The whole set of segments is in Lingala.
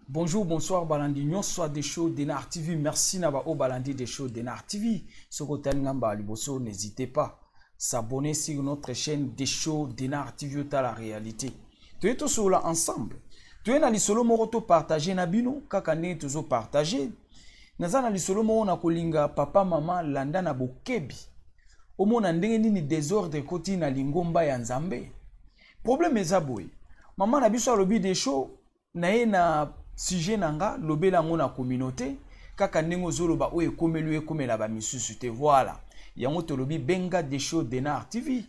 Bonjour, bonsoir, Balandi. Nous sommes des shows d'Enar TV. Merci Naba au Balandi des shows d'Enar TV. Ce que vous n'hésitez pas à s'abonner sur notre chaîne des shows d'Enar TV. La réalité. Tu es tous là ensemble. Tu es dans le solo moroto partagé nabino. Kakane toujours partagé. Nazana le solo moro na kolinga papa mama landa na bokebi. Omo na ndenge nini désordre koti na lingomba ya nzambe. Problème ezaboué. Maman na biso alobi des shows na ye na sujet nanga lobela ngo na communauté kaka ndenge ozoloba o ekomelu ekomela ba misusu te voilà yango tolobi benga des shows d'Enar TV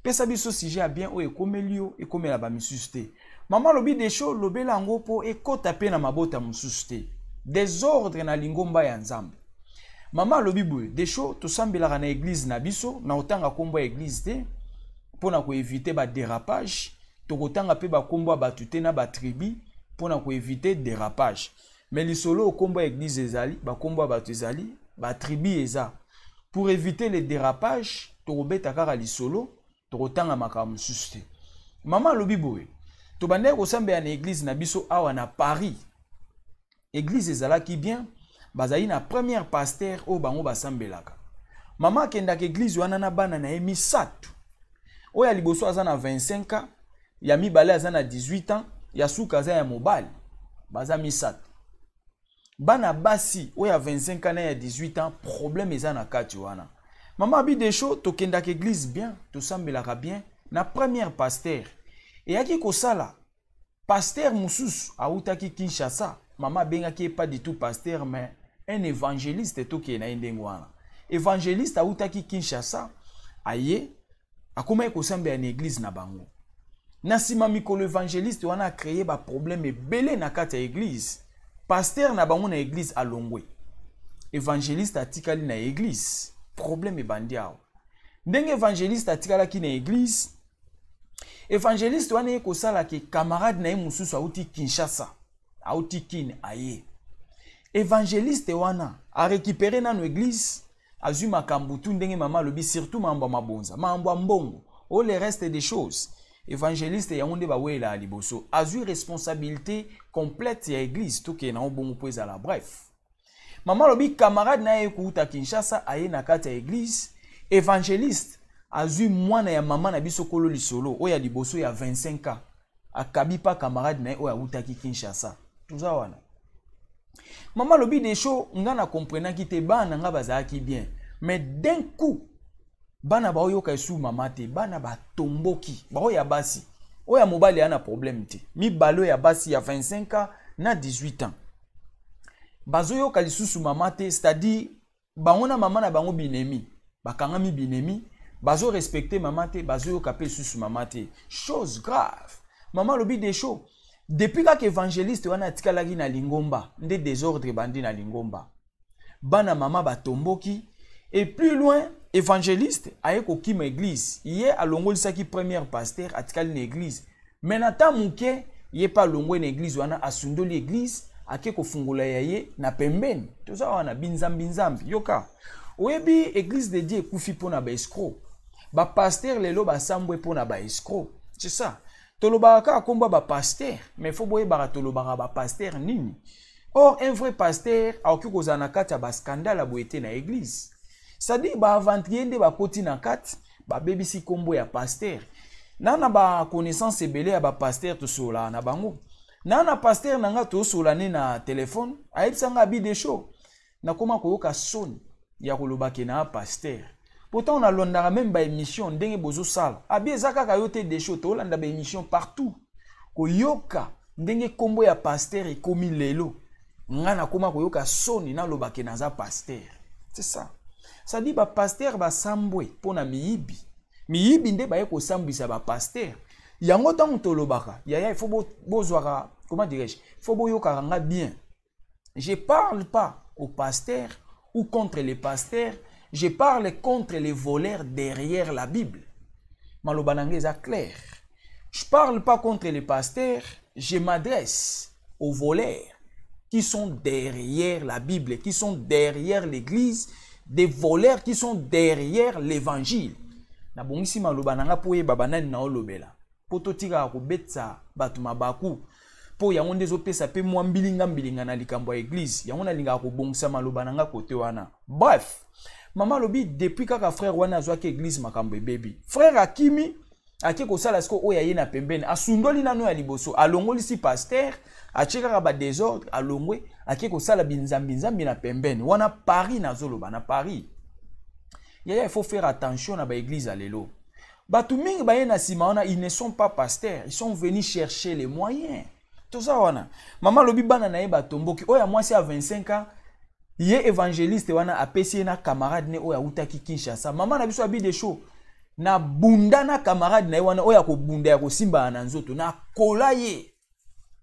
pesa biso sujet a bien o ekomelu ekomela ba misusu te mama lobi des shows lobela ngo po ekota pe na mabota mususu te désordre na lingomba ya nzambe mama lobi boye des shows to sambelaka na église na biso na otanga kombo ya église te pona ko éviter ba dérapage to kotanga pe ba kombo ba tuté na ba tribu pour éviter dérapage. Mais les solo au combat église ezali, ba combat batu ezali, ba tribu eza. Pour éviter les dérapages, to robeta kaka li solo, to rotanga makamu suste. Maman lobi boye. To bande ko sambe na église na biso awa na Paris. Église ezala ki bien, bazali na première pasteur o bango basambelaka. Maman kenda ke église wana na bana na emisatu. Oya liboso azana 25 ans, ya mibale azana 18 ans. Yasuka za ya mobile baza misat bana basi oya 25 ans ya 18 ans problème eza na kati wana mama bi des shows to kenda ke église bien to sambelaka bien na première pasteur et yaki ko sala pasteur mususu autaki Kinshasa mama benga ki pas du tout pasteur mais un évangéliste to ke na ndengo wana évangéliste autaki Kinshasa aye akoma ko sambela na église na bango. Nasima mikolo évangéliste wana a créé ba problème ebele na kati ya église. Pasteur na bango na église alongwe. Évangéliste atikali na église. Problème ebandi awo. Ndenge évangéliste atikala ki na église. Évangéliste wana eko sala ke camarade na ye mususu auti Kinshasa. Auti kin aye. Évangéliste wana a récupéré na no église. Azu makambutu ndenge mama lobi surtout mambo mabonza. Mambo mbongo. Ou le reste des choses. Évangéliste ya onde ba wela liboso azu responsabilité complète ya église to ke na obongo poeza la bref mama lobi camarade na ye kuuta Kinshasa aye na kati ya église évangéliste azu mwana ya mama na biso kolo lisolo oya liboso ya 25 ans akabi pa camarade na ye oya uta ki Kinshasa tuza wana mama lobi des shows ngana comprendre ki te bana nga bazaki bien mais d'un coup bana ba oyoka esu mama te bana ba tomboki ba oya basi oya mobali ana problème te mi balo ya basi ya 25 ans na 18 ans bazo yoka lisusu mama te c'est-à-dire bangona mama na bango binemi bakanga mi binemi bazo respecter mama te bazo yoka pe susu mama te chose grave mama lobi des shows depuis que évangéliste wana tikalaki na lingomba nde désordre bandi na lingomba bana mama ba tomboki et plus loin évangéliste aye ko kima église yé alongolisa ki première pasteur atikali na église mais nata muke yé pas longwe na église wana asundoli église ake ko fungola yaye na pembeni toza wana binzambi yoka oyebi église de Dieu kufi pona ba escroc ba pasteur lelo ba sambwe pona ba escroc c'est ça tolobaka komba ba pasteur mais faut boye ba tolobaka ba pasteur nini or un vrai pasteur aoki kozana kati ya ba scandale boyete na église. C'est-à-dire ba avanturier nde ba koti na kati ba bebisi kombo ya pasteur. Nana ba connaissance ebele ya ba pasteur to sola na bango. Nana pasteur nanga to sola ne na téléphone, ayebisanga bi des shows. Na koma koyoka son ya kolobake na pasteur. Pourtant on a londara même ba émission ndenge bozo sala. Abi ezaka ka yote des shows to landa ba émission partout. Koyoka ndenge kombo ya pasteur ekomi lelo. Ngana koma koyoka soni na lobake na za pasteur. C'est ça. Ça dit ba pasteur ba sambwe pona miyibi. Miyibi nde ba yeko sambisa ba pasteur. yango tango tolobaka yaya il faut bozwaka comment dirais-je il faut boyokaranga bien. Je parle pas aux pasteurs ou contre les pasteurs, je parle contre les voleurs derrière la Bible. Maloba nanga eza clair. Je parle pas contre les pasteurs, je m'adresse aux voleurs qui sont derrière la Bible, qui sont derrière l'église, des voleurs qui sont derrière l'évangile. Na bongisi maloba nanga po ye babanani na olobela. Poto tika ko betsa batu mabaku. Po yango ndezo pesa pe mwa mbilinga na likambo ya église. Yango na linga ko bongisa maloba nanga kote wana. Bref, mama lobi depuis kaka frère wana azwaki église makambo baby. Frère Akimi ake ko sala sko oya ye na pembeni. Asundoli nano ya liboso, alongoli si pasteur, acheka ba désordre, alongwe ake ko sala binzambi na pembeni. Wana Paris na zoloba na Paris. Il faut faire attention à l'église à l'élo. Batuming bayena simaona, ils ne sont pas pasteurs, ils sont venus chercher les moyens. Tout ça wana. Maman lobi bana na yeba tomboki. Oya moi c'est à 25 ans. Yé évangéliste wana apesi na camarade ne oya utaki Kinshasa. Maman na biso abi de show. Na bunda na camarade na wana oya ko bunda ya ko simba na nzoto na kola ye.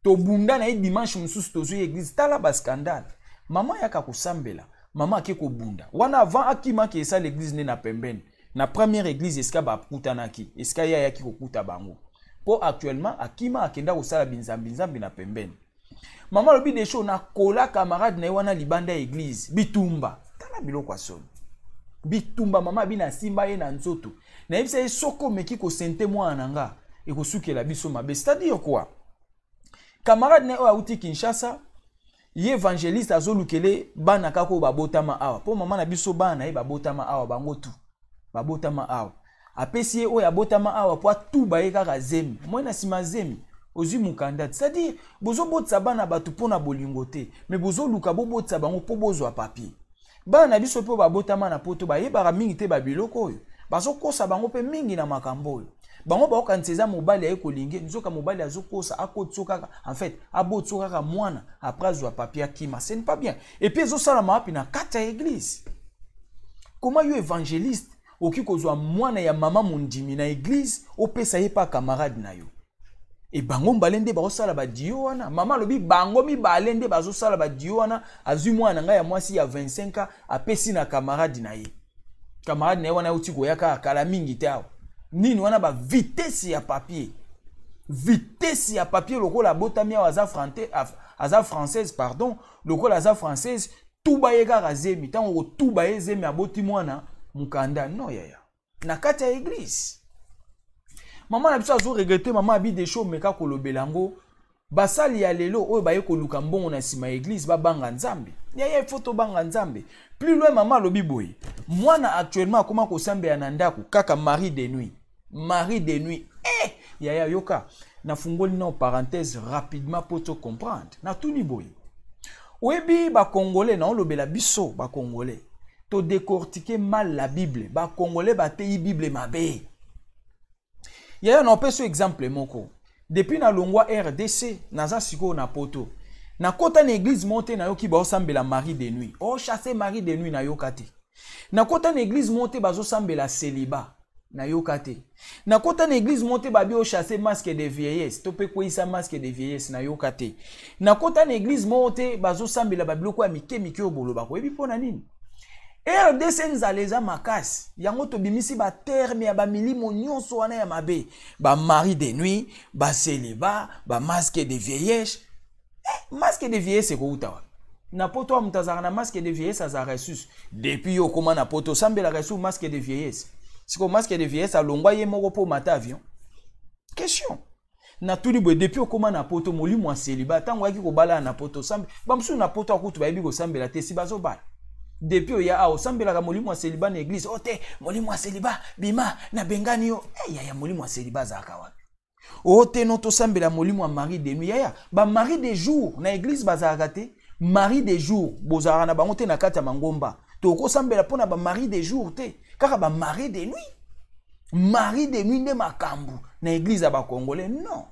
To bunda na dimanche mususu tozo église tala ba scandale. Maman yaka ko sambela. Maman ake ko bunda. Wana avant akima ki esa l'église ne na pembeni. Na première église eska ba kutanaki. Eska ya yaki ko kuta bango. Po actuellement akima akenda ko sala binzambi na pembeni. Maman lobi de show na kola camarade na wana libanda église. Bitumba. Tala biloko aso. Bitumba mama bina simba ye na nzoto. Na yebisa soko meki ko sente mwana nga. E ko sukela biso mabe. C'est-à-dire quoi? Camarade na oya uti Kinshasa. Ye évangéliste azolukele bana kako babotama awa. Po mama na biso bana ye babotama awa bango tu. Babotama awa. Apesi ye oya botama awa po tu baye kaka zemi. Mwana sima zemi ozu mukanda. C'est-à-dire bozo botsa bana batu pona bolingo te. Mais bozo luka bo botsa bango po bozwa papier. Bana biso po babotama na poto baye bara mingi te babiloko oyo. Bazo kosa bango pe mingi na makambo oyo. Bango ba okanseza mobali ya ekolinge nzoka mobali azokosa akotsoka en fait abotsoka mwana après zwa papier akima ce n'est pas bien et puis zo sala mapi na kata église comment yo évangéliste oki kozwa mwana ya mama mundimi na église opesa ye pa camarade na yo et bango mbalende ba osala ba dio wana mama lobi bango mi balende bazo sala ba dio wana azui mwana nga ya mwasi ya 25 ans apesi na camarade na ye camarade na ye wana uti koyaka kala mingi tawo nini wana ba vitesse ya papier. Vitesse ya papier lokola botami ya aza française pardon, lokola aza française tout baye kaka zemi tango tout baye zemi aboti mwana mukanda no yaya. Na kati ya église. Maman na biso azo regretter maman abi de show meka kolobelango basali ya lelo oyo baye koluka mbongo na sima église ba banga nzambe. Yaya photo banga nzambe. Plus loin maman lobi boye. Mwana actuellement comment ko sambe ya nandaku kaka mari de nuit. Mari de nuit. Yaya yoka. Na fungoli na parenthèse rapidement pour te comprendre. Na tout ni boye. Webi ba congolais na olobela biso ba congolais. To décortiquer mal la Bible. Ba congolais ba teyi Bible mabe. Yaya na peso exemple moko. Depuis na longwa RDC naza siko na poto. Na kota na église monte na yoki ba osambela mari de nuit. Oh chasser mari de nuit na yokate. Na kota na église monte bazo sambela célibat na yokate. Na kota na église monte babi o chasser masque de vieillesse. Tope ko isa masque de vieillesse na yokate. Na kota na église monte bazo sambela babiloko ya mike obolo bako ebi pona nini? RDC nzaleza makasi. Yango to bimisi ba terme ya ba milimo nyonso wana ya mabe. Ba mari de nuit, ba célibat, ba masque de vieillesse. Masque de vieillesse ko utawa. Na poto mutazara na masque de vieillesse aza resus. Depuis yo koma na poto sambela resu masque de vieillesse. Siko masque de vieillesse alongwa ye moko po mata avion. Question. Na tuli boy depuis okoma na poto molimo célibat tango aki ko bala na poto sambe. Bamsu na poto akutu ba yebi ko sambela te si bazo bala. Depuis oya a osambela ka molimo célibat na église. Ote molimo célibat bima na bengani yo. Ya molimo célibat zaka wapi. Ote no to sambela molimo mari de nuit ya. Ba mari de jour na église bazaka te. Mari de jour bozara na bango te na kata mangomba. To ko sambela pona ba mari de jour te. Kaka ba mari de nuit. Mari de nuit nde makambu na église ba congolais non.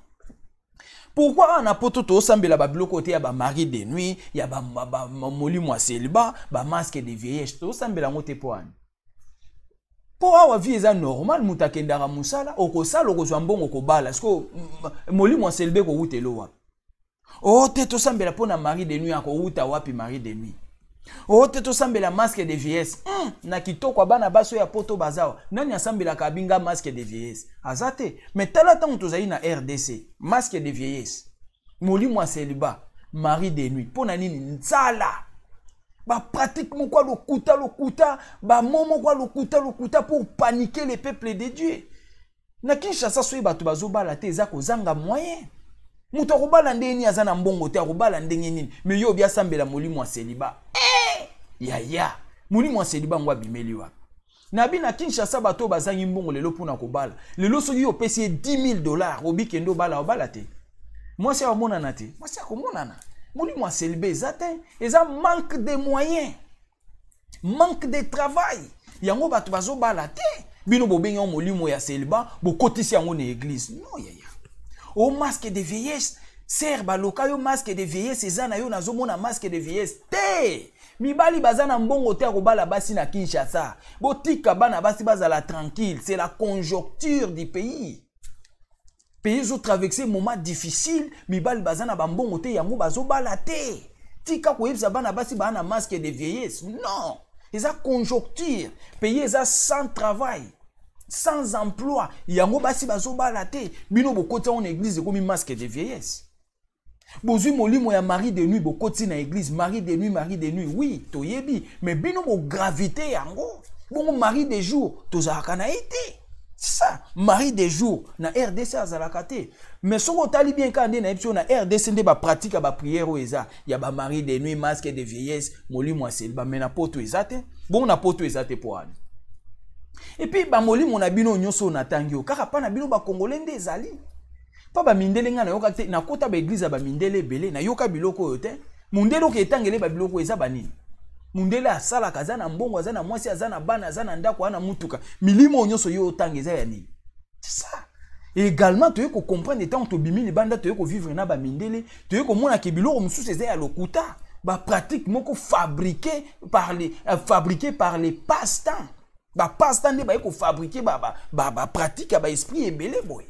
Pourquoi on a poto to sambela ba biloko te ya ba mari de nuit, ya ba molimo célibat, ba masque de vieillesse to sambela ngote poani. Po awa vie eza normal mutakendara musala okosala okozwa mbongo kobala siko molimo selbe ko utelo wapi. O te to sambela pona mari de nuit ako uta wapi mari de nuit. O te to sambela masque de vieillesse. Na kitoko bana baso ya poto bazawa. Nani asambela kabinga masque de vieillesse. Azate. Mais tala tango tozali na RDC. Masque de vieillesse. Molimo celibat. Mari de nuit. Pona nini nzala. Ba pratique quoi lokuta. Ba momo quoi lokuta pour paniquer les peuples de Dieu. Na Kinshasa soyi batu bazobala te eza kozanga moyen. Mutu akobala ndeni azana mbongo te akobala ndenge nini. Me yo bia sambela molimo celibat. Ya molimo celibat ngwa bimeli wapi. Na bi na Kinshasa bato bazangi mbongo lelo pona kobala. Lelo soki yo pesi $10,000 obi kendo bala te. Moi c'est amonana te. Moi c'est amonana. Molimo celibat ezate eza manque de moyens. Manque de travail. Yango bato bazobala te. Bino bobenga molimo ya celibat bo kotisi yango na église. Non ya. Au masque de vieillesse, serba lokayo masque de vieillesse, ezana yo nazomona masque de vieillesse. Te! Mibali bazana mbongo te akobala basi na Kinshasa. Botika bana basi bazala tranquille, c'est la conjoncture du pays. Pays ont traversé un moment difficile, mibali bazana bambongo te yango bazobala te. Tika koyebisa bana basi bana masque de vieillesse. Non! Eza conjoncture, pays eza sans travail. Sans emploi, yango basi bazobala te, bino bokoti en église comme masque de vieillesse. Bozui molimo ya mari de nuit bokoti na église, mari de nuit, oui, toyebi, mais bino bo gravité yango. Bon mari de jour, tozalaka na été. C'est ça, mari de jour na RDC azalaka te. Mais soko tali bien quand na epso na RDC nde ba pratique ba prière o eza, ya ba mari de nuit, masque de vieillesse, molimo celibat, mais na poto ezate. Bon na poto ezate po ani. Et puis ba molimo na bino nyoso na tangio kaka pa na bino ba congolais nde ezali pa ba mindele nga na yoka te na kota ba église ba mindele belé na yoka biloko yo te mundele ko etangele ba biloko eza banini mundele asala kaza na mbongo aza na mwasi aza na bana aza na ndako ana mutuka milimo nyoso yo otangeza ya nini. C'est ça. Et également tu ko comprendre tant to bimi ni banda tu ko vivre na ba mindele tu ko mona ke biloko mususu eza ya lokuta ba pratique moko fabriqué par les passe-temps. Ba passe-temps nde ba ko fabriquer ba pratique ba esprit ebele boy.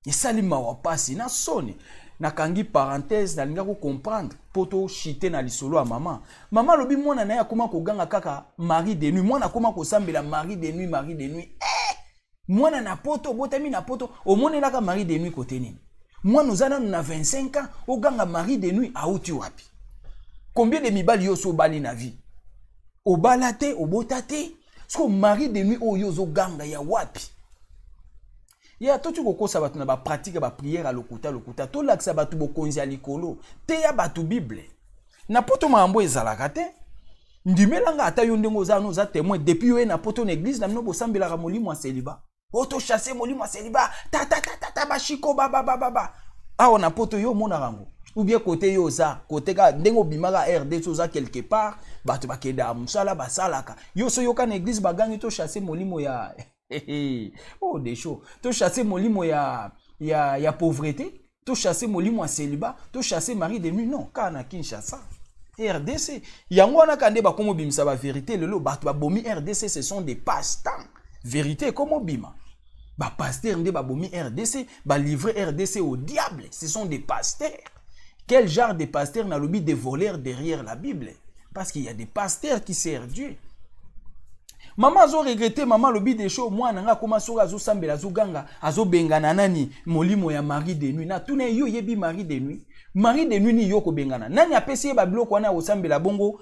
Et salima wa pasi na soni na kangi parenthèse na linga ko comprendre poto chité na lisolo a maman. Maman lobi mwana na ya koma ko ganga kaka mari de nuit. Mwana koma ko sambela mari de nuit. Mwana na poto botami na poto o monela ka mari de nuit côté nini. Mwana ozana na 25 ans o ganga mari de nuit auti wapi. Combien de mibali yo so bali na vie. O balate o botate. Parce que mari de nuit o yozo ganga ya wapi. Ya to tu kokosa batu na ba pratique ba prière à lokuta to laksa batu bo konzi ya likolo te ya batu bible. Na poto mambo ezalaka te. Ndimelanga ata yo ndengo za no za témoin depuis yo na poto na église na mino bo sambela ka molimo a celibat. Oto chasser molimo a celibat. Ta ba shiko ba. Ah na poto yo mona rango. Ou bien côté yo za côté ka ndengo bimaka RD so za quelque part batu bakenda musala basalaka yo so yoka na église bagangi to chasser molimo ya oh des choses to chasser molimo ya pauvreté to chasser molimo ya celibat to chasser mari de nuit non kana Kinshasa RDC yango wana kande ba komo bimisa ba vérité lelo batu ba bomi RDC ce sont des passe-temps vérité comme bima ba pasteur nde ba bomi RDC ba livrer RDC au diable ce sont des pasteurs. Quel genre de pasteur n'a le but de voler derrière la Bible? Parce qu'il y a des pasteurs qui servent Dieu. Maman a regretté, maman le but des choses, moi, nanga comment sora zo sambela zo ganga, azo bengana nani, molimo ya mari de nuit. Na tune yo yebi mari de nuit. Mari de nuit ni yo ko bengana. Nani a pesi ba biloko wana o sambela bongo.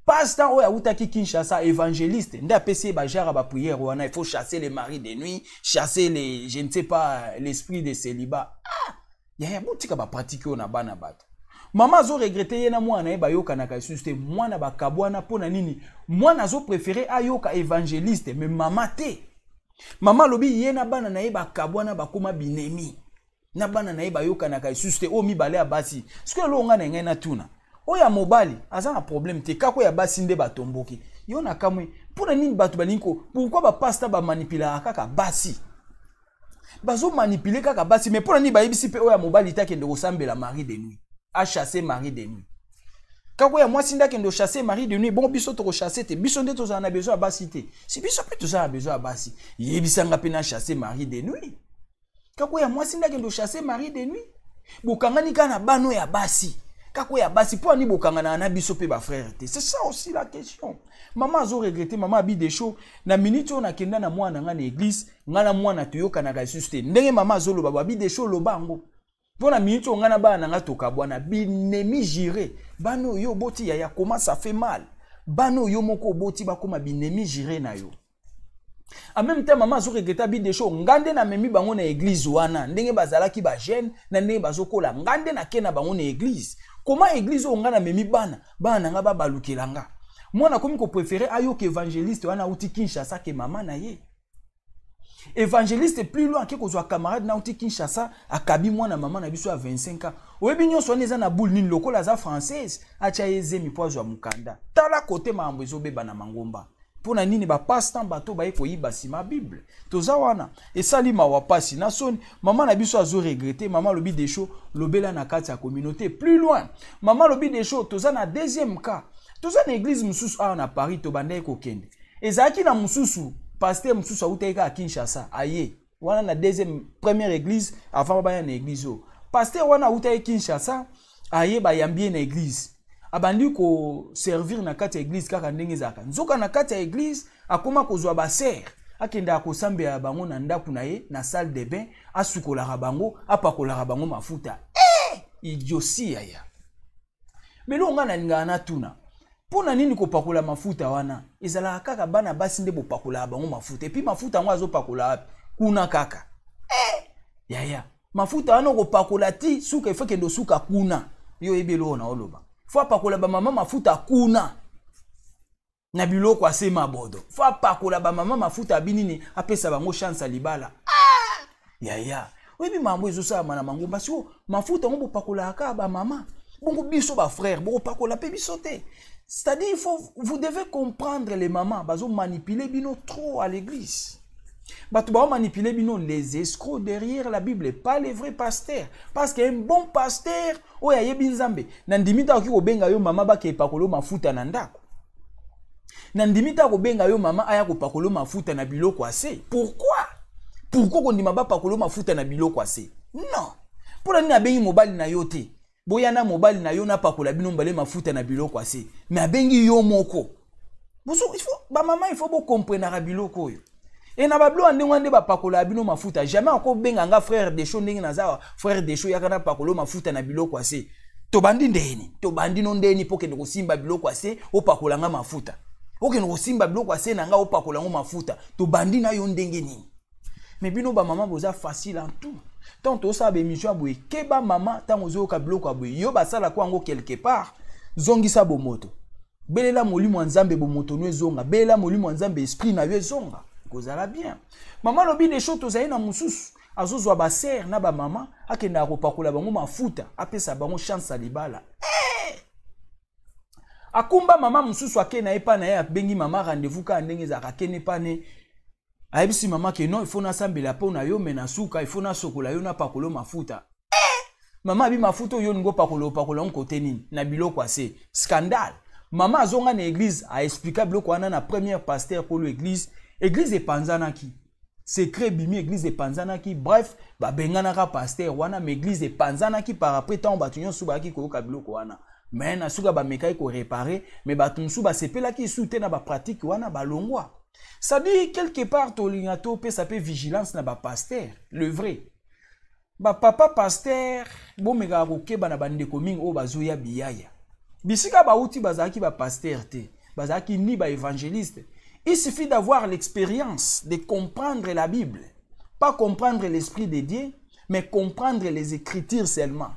Pasteur oya utaki Kinshasa évangéliste. Nda pesi ba jara ba prière wana, il faut chasser les maris de nuit, chasser les, je ne sais pas, l'esprit de célibat. Ah, ya botika ba pratique na bana bato. Maman zo regretté yena mwana eba yoka na ka susté mwana ba kabwana pona nini mwana zo préféré ayoka évangéliste mais maman te maman lobi yena bana na eba kabwana bakoma binemi na bana na eba yoka na ka susté o mi balé abasi ce que lo nga na ngena tuna oya mobali aza na problème te kako ya basi nde batomboki yo na kamwe pona nini batu balinko pourquoi ba pasteur ba manipuler kaka basi bazo manipuler kaka basi mais pona nini ba yebisi pe oya mobali ta kende ko sambela mari de nuit. A chasser mari de nuit. Kako ya mwasi ndaki ndo chasser mari de nuit, bon biso to chasser te, biso nde to na besoin basi te. Si biso pe to na besoin basi, yebisanga pe na chasser mari de nuit. Kako ya mwasi ndaki ndo chasser mari de nuit. Bokangani kana bano ya basi. Kako ya basi po ani bokangana na biso pe ba frère te. C'est ça aussi la question. Maman zo regretter, maman abi des choses na minute on akenda na mwana nga na église, nga na mwana toyoka na gaisuste. Ndenge maman zo loba abi des choses lobango. Pour la minute on nga ba na toka bwana binemi giré. Bano yo boti ya comment ça fait mal. Bano yo moko boti ba koma binemi giré na yo. En même temps maman zo regretter abi des choses ngande na memi bango na église wana. Ndenge bazalaki ba jeune na ndenge bazokola ngande na kena bango na église. Comment église on nga na memi bana nga ba balukelanga. Moi na komi ko préférer ayo que évangéliste wana uti Kinshasa ke maman na ye. Évangéliste plus loin que kozwa camarade na uti Kinshasa akabi mwana maman na biso à 25 ans. Oyebi nyonso neza na boule nini lokola za française acha ezemi pozo mukanda. Tala côté mambo ezobeba na mangomba. Pona nini ba pasteur bato ba eko yiba si ma Bible. Toza wana esali mawa pasi na soni maman na biso azo regretter maman lobi des choses lobela na kati ya communauté plus loin. Maman lobi des choses toza na deuxième cas. Toza na église mususu a na Paris to banda eko kende. Ezaki na mususu pasteur mususu auteka a Kinshasa aye. Wana na deuxième première église avant ba ya na église o. Pasteur wana auteka Kinshasa aye ba yambie na église. Abandi ko servir na kati ya église kaka ndenge zaka. Nzoka na kati ya église akoma kozwa ba ser. Akenda ko sambe ya bango na ndaku na ye na salle de bain asukola bango apakola bango mafuta. Idiosia ya. Melo nga na ninga na tuna. Pona nini ko pakola mafuta wana? Ezala kaka bana basi nde bo pakola bango mafuta. Et puis mafuta ngo azo pakola kuna kaka. Ya. Mafuta wana ko pakola ti suka ifake ndo suka kuna. Yo ebelo na oloba. Faut pakola ba mama mafuta kuna. Na biloko asema bodo. Faut pakola ba mama mafuta binini apesa bango chance libala. Ya. Oyebi mambo ezo sa mana mango basi o mafuta ngo bo pakola aka ba mama. Bongo biso ba frère, bongo pakola pe biso te. C'est-à-dire, vous devez comprendre les mamans, bazo manipuler bino trop à l'église. Bato ba manipuler bino les escrocs derrière la Bible, pas les vrais pasteurs. Parce qu'un bon pasteur, oya yebi nzambe, nandimita ko benga yo mama ba ke pakolo mafuta na ndako. Nandimita ko benga yo mama aya ko pakolo mafuta na biloko ase. Pourquoi? Pourquoi ko ndima ba pakolo mafuta na biloko ase? Non. Pour nani abengi mobali na yo te? Boyana mobali na yo na pakola bino mbale mafuta na biloko ase. Mais abengi yo moko. Boso il faut ba maman il faut bo comprendre na biloko yo. Et na bablo ande ngande ba pakola bino mafuta. Jamais encore benga nga frère de show ndenge naza frère de show yakana pakolo mafuta na biloko ase. To bandi ndeni. To bandi no ndeni poke ndeko simba biloko ase o pakola nga mafuta. Oke ndeko simba biloko ase na nga o pakola nga mafuta. To bandi na yo ndenge nini. Mais bino ba maman boza facile en tout. Tant to sa be mission boye keba mama tango zo ka biloko boye yo basala ko ngo quelque part zongisa bo moto. Belela molimo nzambe bo moto no zonga, belela molimo nzambe esprit na yo zonga. Kozala bien. Maman lobi des choses tozaina mususu azozwa ba ser na ba mama akenda ko pakola bango mafuta apesa bango chance libala. Akumba mama mususu akena epa na ya bengi mama rendez-vous ka ndenge za kene pane. Aibisi mama ke non il faut na sambela po na yo mena suka il faut na sokola yo na pakolo mafuta. Mama bi mafuta yo ngo pakolo nkote nini na biloko ase scandale. Mama azonga na église a expliquer biloko wana na première pasteur pour l'église église epanzanaki. Secret bimi église epanzanaki bref ba bengana ka pasteur wana mais église epanzanaki par après temps batunyo subaki ko ka biloko wana. Mais na suka ba mekai ko réparer mais batunsu ba sepela ki soute na ba pratique wana ba longwa. Ça dit quelque part tolingato pe ça peut vigilance na ba pasteur le vrai ba papa pasteur bo mega ko keba na bandeko mingi o bazoya biyaya bisika ba uti bazaki ba pasteur te bazaki ni ba évangéliste. Il suffit d'avoir l'expérience de comprendre la Bible, pas comprendre l'esprit de Dieu mais comprendre les écritures seulement.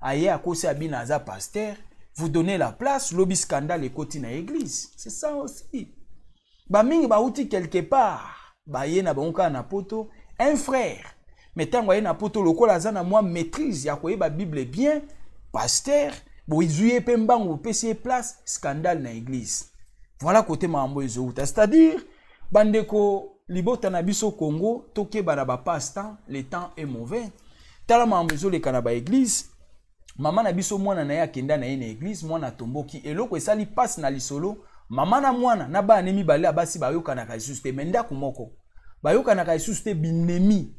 Aye à cause abinaza pasteur vous donnez la place lobby scandale et côté na église c'est ça aussi. Ba mingi ba uti quelque part ba ye na banka na poto un frère mais tango ye na poto lokola zana moi maîtrise ya koyeba Bible bien pasteur bo izuye pe mbango pesi place scandale na église. Voilà côté mambo ezouta c'est-à-dire bandeko libota na biso Congo toke bana ba passe-temps le temps est mauvais tala mambo ezoleka na ba église Maman na biso mwana na ye akenda na ye na église, mwana tomboki eloko esali passe na lisolo, maman na mwana na ba anemi bale abasi bayokanaka lisusu te, mais ndako moko bayokanaka lisusu te binemi.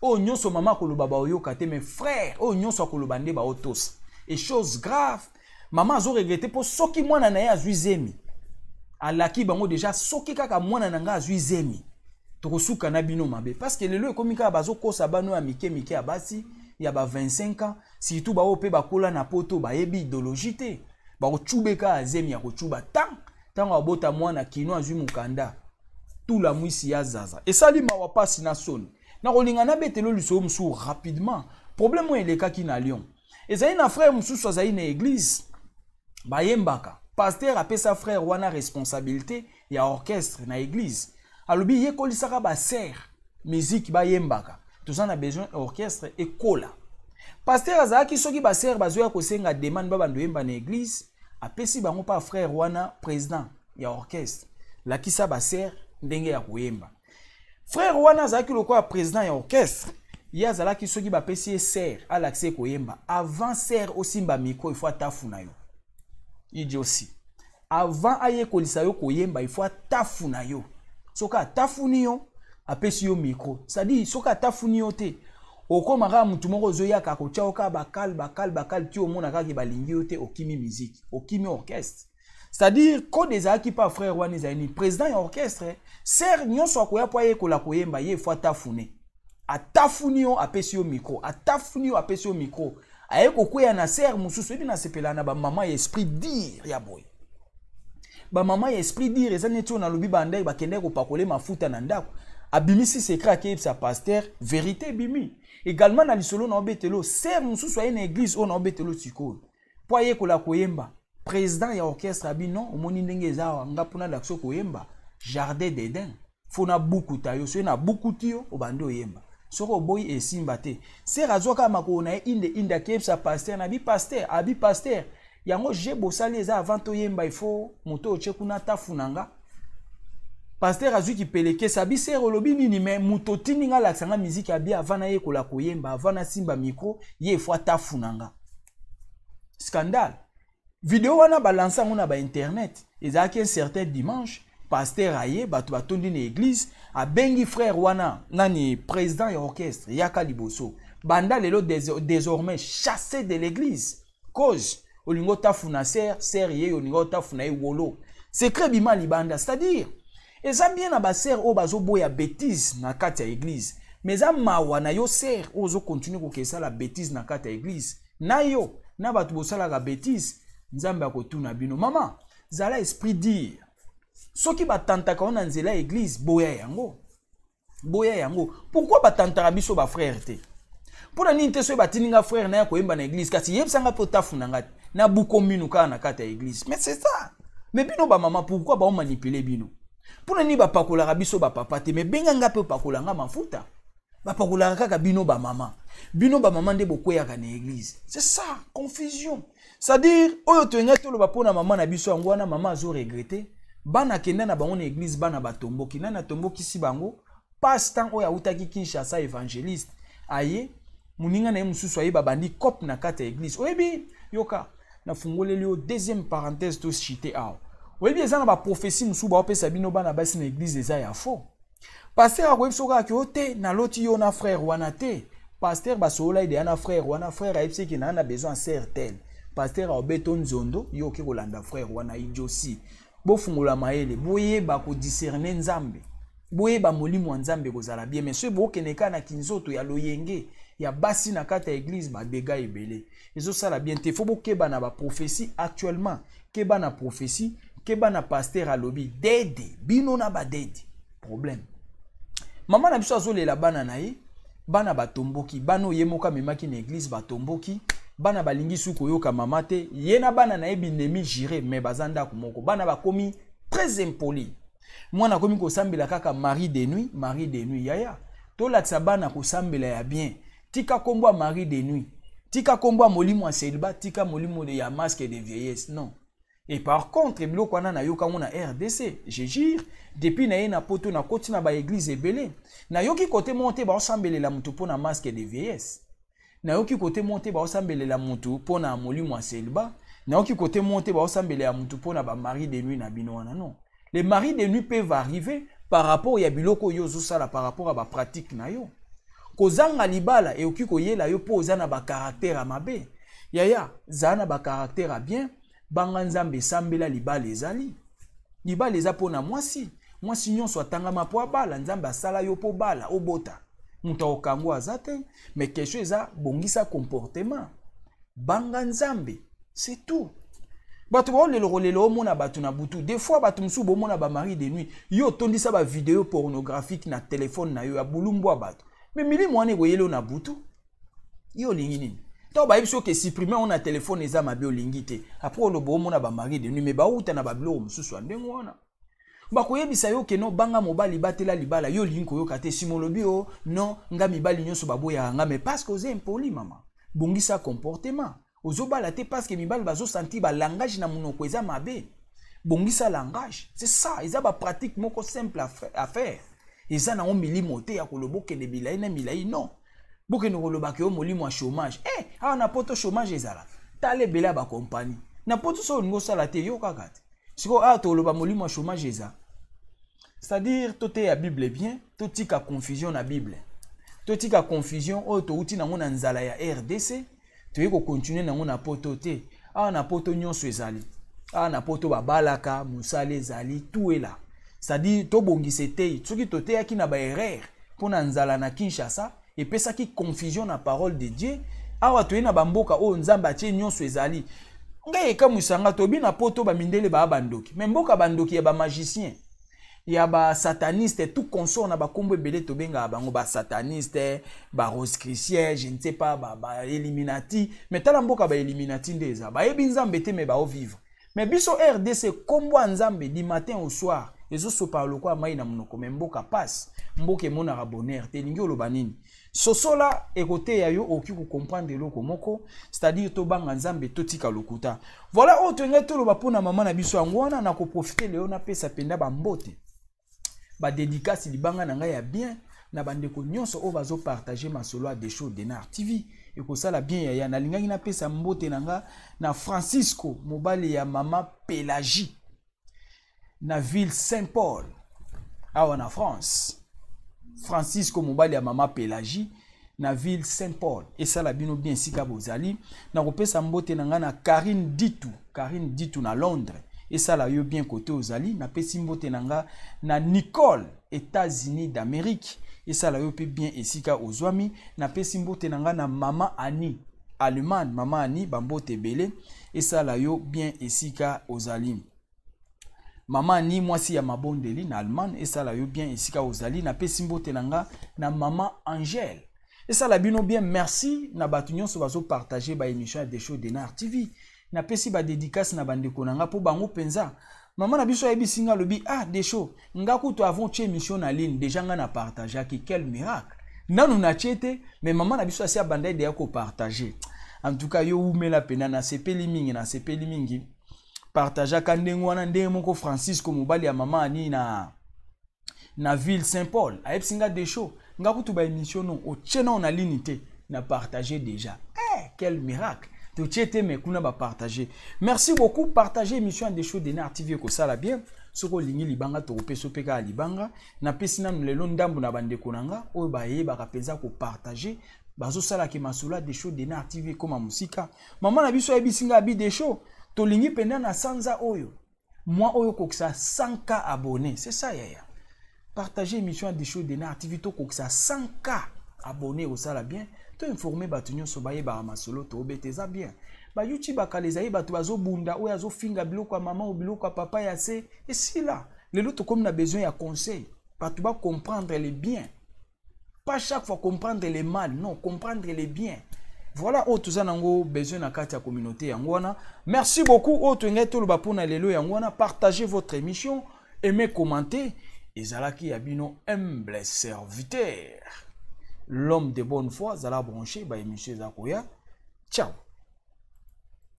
Oh nyonso mama koloba bayoka te, mais frère oh nyonso akoloba nde baotosa. Et chose grave, maman azo regretter po soki mwana na ye azwi zemi. Alaki bango déjà soki kaka mwana na nga azwi zemi. Tokosuka na bino mabe parce que lelo ekomi kaka bazo kosa bano ya mike abasi ya ba 25 ans, surtout ba ope bakola na poto ba yebi idéologie te. Ba kochubeka azemi ya kochuba tango abota mwana kino azwi mukanda. Tout la mwisi ya zaza. Et sali mawa pasi na soni. Na kolinga na betelo liso musu rapidement. Problème eleka ki na Lyon. Ezali na frère mususu azali na église. Ba yembaka. Pasteur apesa frère wana responsabilité ya orchestre na église. Alobi ye kolisaka ba ser musique ba yembaka. Tous en a besoin orchestre et kola. Pasteur azaki soki ba ser bazoya kosenga demande ba bando yemba na église, apesi bango pa frère wana président ya orchestre. La kisa ba ser ndenge ya koyemba. Frère wana azaki lokola président ya orchestre, ya zalaki soki ba pesi ser à l'accès koyemba. Avant ser osimba micro, il faut atafuna yo. Idi aussi. Avant aye kolisa yo koyemba, il faut atafuna yo. Soka atafuni yo, apesi yo micro. C'est-à-dire soka atafuni yo te. Okomaka mutu moko zoya kakocha oka bakal ti omona kaka balingi yo te okimi musique, okimi orchestre. C'est-à-dire code des aki pa frère wani zaini président ya orchestre, ser nyonso akoya po aye kola koyemba ye faut atafune. Atafuni yo apesi yo micro, atafuni yo apesi yo micro. Aye kokwea na ser mususu ebi na sepela na ba mama ya esprit dire ya boy. Ba mama ya esprit dire ezani ti na lobi bandai ba kende ko pakole mafuta na ndako. Abimisi secret ke sa pasteur vérité bimi. Également na lisolo na obetelo ser mususu aye na église o na obetelo tikolo. Po aye kola koyemba. Président ya orchestre abi non omoni ndenge ezawa ngapuna dakso koyemba jardin d'Eden. Fona buku tayo so na buku tio obande oyemba. Soko boy esimba te. Ser azoka makona inde ke sa pasteur na bi pasteur yango je bosali eza avant to yemba il faut moto oche kuna tafunanga. Pasteur azu ki peleke sabi ser olobi nini mais moto tininga la sanga musique abi avant na ye kola koyemba avant na simba micro ye faut tafunanga. Scandale. Vidéo wana balansa ngona ba internet ezaki un certain dimanche pasteur aye batu batondi na église a bengi frère wana nani président ya orchestre yaka liboso banda lelo désormais chassé de l'église cause olingo tafuna ser ye olingo tafuna e wolo secret bima libanda c'est-à-dire eza bien na ba ser o bazo boya bêtise na kati ya église mais za mawa na yo ser ozo continue ko kesa la bêtise na kati ya église na yo na batu bosala la bêtise nzambe akotuna bino mama zala esprit dire soki batantaka ona nzela église boya yango pourquoi batantaka biso ba frère te pona nini te so batininga frère na ya koyemba na église kasi yebsanga po tafuna na buko minu kana na kata ya église mais c'est ça mais bino ba mama pourquoi ba manipuler bino pona nini ba pakola biso ba papa te mais benga nga pe pakola nga mafuta ba pakola kaka bino ba mama nde bokweyaka na église c'est ça confusion. C'est-à-dire, oyo toenga tolo ba pona maman na biso yango wana maman azo regretter bana kenda na bango na église bana batomboki na tomboki si bango pasteur oyo utaki Kinshasa évangéliste aye muninga na mususu aye babandi cop na kata église oyebi yoka na fungoleli o deuxième parenthèse to cité awo oyebi eza na ba prophétie musu ba opesa bino bana basi na église eza ya faux pasteur akoyebi soka ki ote na loti yo na frère wana te pasteur basola ide na frère ayebisi ki na besoin certain pasteur Alberto Nzondo yo ke kolanda frère wana ijosi bo fungula maele boye ba ko discerner nzambe boye ba molimo nzambe kozala bien mais ce bo keneka na kinzoto ya loyenge ya basi na kata église ba dégâts ebele ezo sala bien te faut bokeba na ba prophétie actuellement keba na prophétie keba na pasteur alobi dede bino na ba dede problème maman na biso azolela bana na ye bana batomboki bano yemoka memaki na église batomboki bana balingi suko yoka mama te yena bana na ebinemi jire mais bazanda kumoko bana bakomi très impoli mwana komi ko sambela kaka mari de nuit yaya to laksa bana ko sambela ya bien tika kombo mari de nuit tika kombo molimo a célibat tika molimo de ya masque de vieillesse non et par contre biloko wana na yoka ngona RDC je jure depuis na ye na poto na koti na ba église ebele na yoki côté monter ba sambela mutu pona masque de vieillesse na yoki côté monter ba osambelela mutu pona molimo wa celibat, na yoki côté monter ba osambelea mutu pona ba mari de nuit na bino wana non. Les maris de nuit peuvent arriver par rapport ya biloko yo zosala par rapport à ba pratique na yo. Kozanga libala e yoki koyela yo po ozana ba caractère mabe. Yaya zana ba caractère bien, banga nzambe sambela libala ezali. Libala eza pona mwasi. Mwasi nyonso atangama po abala nzambe asala yo po bala obota. Muta okango azate, mais question eza bongisa comportement. Banga nzambe, c'est tout. Batu ba lelo mona batu na butu. Des fois batu msu bo mona ba mari de nuit. Yo tondisa ba vidéo pornographique na téléphone na yo ya bulumbo batu. Mais mili mwane boyelo na butu. Yo lingi nini? To ba biso ke supprimer on a téléphone eza mabe olingite. Après on bo mona ba mari de nuit mais ba uta na ba bilo msusu andengo wana. Ba koyebisa yo ke no banga mobali batela libala yo linko yo kate simolobi o non nga mibali nyonso baboya nga mais parce que oze impoli mama. Bongisa comportement. Ozobala te parce que mibali bazo senti ba langage na munoko eza mabe. Bongisa langage. C'est ça, eza ba pratique moko simple à faire. Eza na on milimo te ya kolobo ke de bilai na milai non. Boke no koloba ke o molimo wa chômage. Na poto chômage ezala. Tale bela ba compagnie. Na poto so ngo sala te yo kakate. Siko to loba molimo wa chômage eza. C'est-à-dire tote ya Bible bien, totika confusion na Bible. Totika confusion o to uti na ngona nzala ya RDC. Tu ko continuer na ngona poto te. Na poto nyonso ezali. Na poto babalaka, musale ezali, tout est là. C'est-à-dire to bongise te, soki tote ya ki na ba erreur pona nzala na Kinshasa et pesa ki confusion na parole de Dieu. Awa to na bamboka o nzamba tie nyonso ezali. Nga eka musanga to bi na poto ba mindele ba bandoki. Mais mboka bandoki ya ba magicien. Ya ba sataniste tout consort na ba kombo belé to benga bango ba sataniste, ba rosicruciens, je ne sais pas ba Illuminati, mais tala mboka ba Illuminati ndeza. Ba yebi nzambe te mais ba o vivre. Mais biso RDC kombo nzambe du matin au soir, ezo so parlo kwa mai na munoko mais mboka passe, mboka mona rabonner te lingi oloba nini. Sosola ekote ya yo oki ko comprendre loko moko, c'est-à-dire to banga nzambe to tika lokuta. Voilà autre ngeto loba pona mama na biso angwana na ko profiter leo na pesa penda ba mbote. Ba dédicace libanga na ngai ya bien na bandeko nyonso o bazo partager masolo des shows Denar TV et ko sala bien ya na lingangi na pesa mbote na nga na Francisco mobali ya mama Pélagie na ville Saint-Paul awa na France. Francisco mobali ya mama Pélagie na ville Saint-Paul et sala bino bien sika bozali na ko pesa mbote na nga na Karine Ditu na Londres. Et ça là yo bien côté aux ali na pesi mbote nanga na Nicole États-Unis d'Amérique et ça là yo pe bien esika ozwami na pesi mbote nanga na mama Annie Allemagne mama Annie bambote belé et ça là yo bien esika ozali mama Annie mwasi ya mabondeli na Allemagne et ça là yo bien esika ozali na pesi mbote nanga na mama Angèle et ça là bino bien merci na batu nyonso bazo partager ba émission des shows Denar TV. Na pesi ba dédicace na bandeko nanga po bango penza. Maman na biso yebi singa lobi des shows. Nga kuto avons che émission na ligne déjà nga na partager ki quel miracle. Nanu na chete mais maman na biso asia bandai de ko partager. En tout cas yo umela pena na sepeli mingi partager kandengo wana ndenge moko Francisco mobali ya mama ani na ville Saint-Paul. Ayeb singa des shows. Nga kuto ba émission non o chena na ligne te na partager déjà. Quel miracle. Partager. Merci beaucoup. Partagez l'émission des shows Denar TV ko sala bien. Soko lingi libanga to peso peka libanga na pesina nulelo ndambu na bande konanga oyo baye bakapeza ko partager bazo sala ki masula des shows Denar TV koma musika. Maman na biso ebisinga bi des shows to lingi penda na sanza oyo. Moi oyo kokisa 100K abonnés. C'est ça yaya. Partagez l'émission des shows Denar TV to kokisa 100K abonnés au sala bien. To informer batu nyonso baye ba masolo to beteza bien. Ba YouTube bakaleza ye batu bazo bunda ou yazo finga biloko ya maman ou biloko ya papa ya se. Et si là, les autres comme na besoin ya conseil, batu ba comprendre les biens. Pas chaque fois comprendre les mal, non, comprendre les biens. Voilà autre ça nango besoin na kati ya communauté yangwana. Merci beaucoup autre ngeto lo ba pona lelo yangwana, partagez votre émission, aimez, commentez. Ezalaki yabino humble serviteur. L'homme de bonne foi, Zala branché, bah, monsieur Zakoya. Ciao.